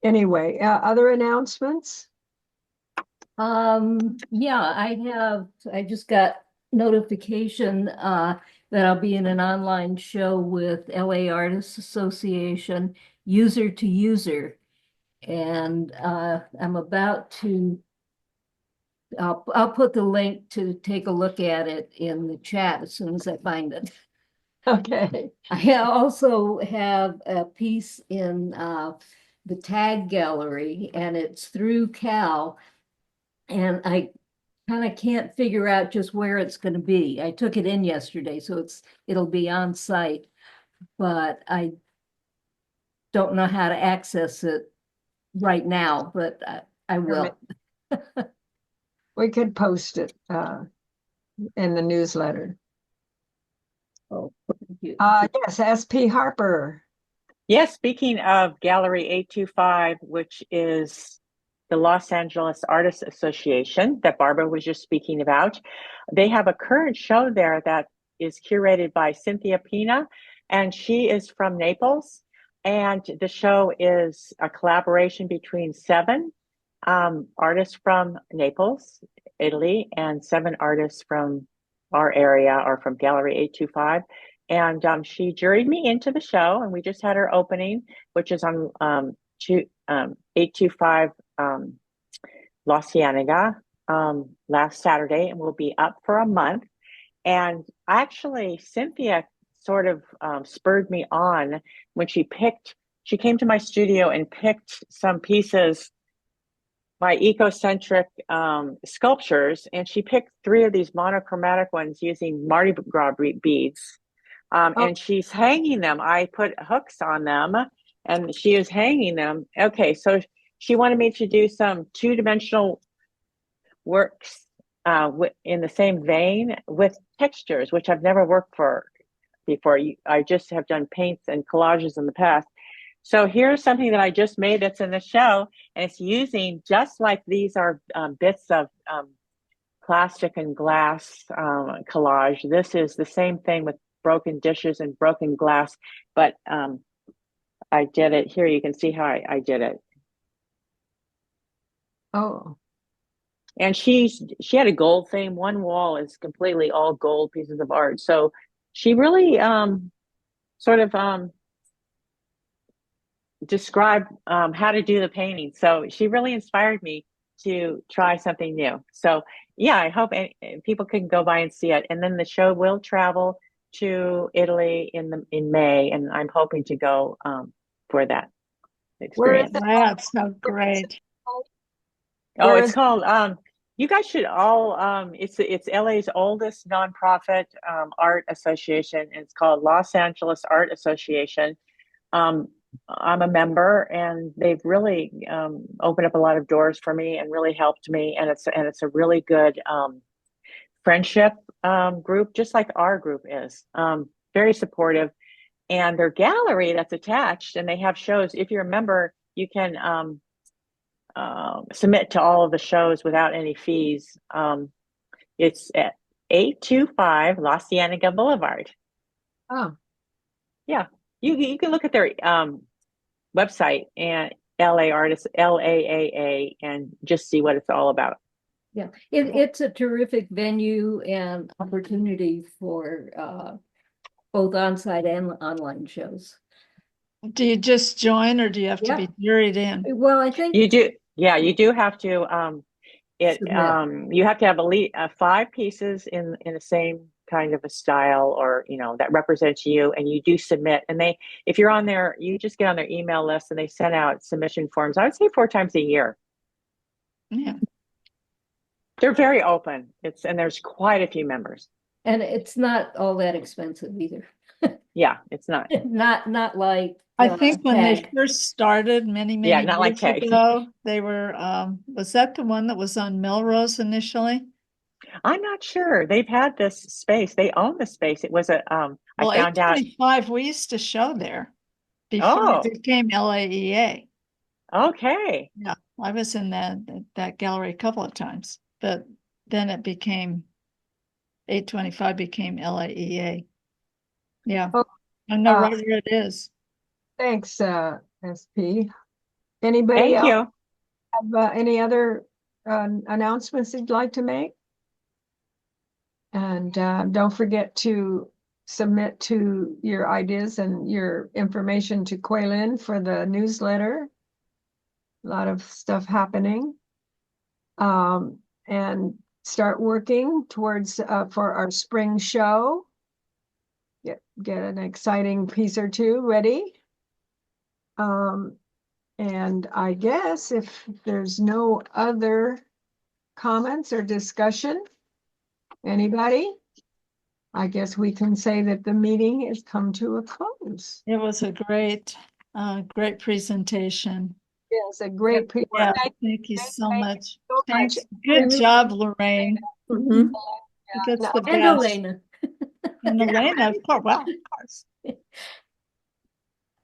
Anyway, other announcements? Yeah, I just got notification that I'll be in an online show with LA Artists Association, user to user. And I'm about to, I'll put the link to take a look at it in the chat as soon as I find it. Okay. I also have a piece in the Tag Gallery, and it's through Cal, and I kind of can't figure out just where it's going to be. I took it in yesterday, so it'll be on site, but I don't know how to access it right now, but I will. We could post it in the newsletter. Oh, thank you. Yes, SP Harper. Yes, speaking of Gallery 825, which is the Los Angeles Artists Association that Barbara was just speaking about, they have a current show there that is curated by Cynthia Pina, and she is from Naples. And the show is a collaboration between 7 artists from Naples, Italy, and 7 artists from our area or from Gallery 825. And she juried me into the show, and we just had our opening, which is on 825 La Cienega last Saturday, and we'll be up for a month. And actually, Cynthia sort of spurred me on when she came to my studio and picked some pieces, my ecocentric sculptures, and she picked 3 of these monochromatic ones using Mardi Gras beads. And she's hanging them. I put hooks on them and she is hanging them. Okay, so she wanted me to do some 2-dimensional works in the same vein with textures, which I've never worked for before. I just have done paints and collages in the past. So here's something that I just made that's in the show, and it's using, just like these are bits of plastic and glass collage. This is the same thing with broken dishes and broken glass, but I did it here. You can see how I did it. Oh. And she had a gold theme. One wall is completely all gold pieces of art. So she really sort of described how to do the painting. So she really inspired me to try something new. So yeah, I hope people can go by and see it. And then the show will travel to Italy in May, and I'm hoping to go for that experience. That's so great. Oh, it's called you guys should all it's LA's oldest nonprofit art association, and it's called Los Angeles Art Association. I'm a member, and they've really opened up a lot of doors for me and really helped me, and it's a really good friendship group, just like our group is. Very supportive, and their gallery that's attached, and they have shows. If you're a member, you can submit to all of the shows without any fees. It's at 825 La Cienega Boulevard. Oh, yeah. You can look at their website and LA Artists, LAAA, and just see what it's all about. Yeah, it's a terrific venue and opportunity for both on-site and online shows. Do you just join, or do you have to be juried in? Well, I think you do. Yeah, you do have to. You have to have at least 5 pieces in the same kind of a style, or that represents you, and you do submit. And if you're on there, you just get on their email list, and they send out submission forms. I would say 4 times a year. Yeah. They're very open. And there's quite a few members. And it's not all that expensive either. Yeah, it's not. Not like I think when they tag. first started many, Yeah, many not like years tag. ago, they were, was that the one that was on Melrose initially? I'm not sure. They've had this space. They own the space. It was Well, I found out. 825, we used to show there before Oh, it became LAEA. okay. Yeah, I was in that gallery a couple of times, but then it became 825 became LAEA. Yeah, Oh, I know right where it is. Thanks, SP. Anybody Thank else you. have any other announcements you'd like to make? And don't forget to submit to your ideas and your information to Quaylin for the newsletter. A lot of stuff happening. And start working towards for our spring show. Get an exciting piece or two ready. And I guess if there's no other comments or discussion, anybody? I guess we can say that the meeting has come to a close. It was a great presentation. Yes, a great piece. Yeah, thank you so much. so Thanks. much. Good job, Lorraine. Mhm. She gets the And best. Alaina. And Alaina, of course. Well, of course.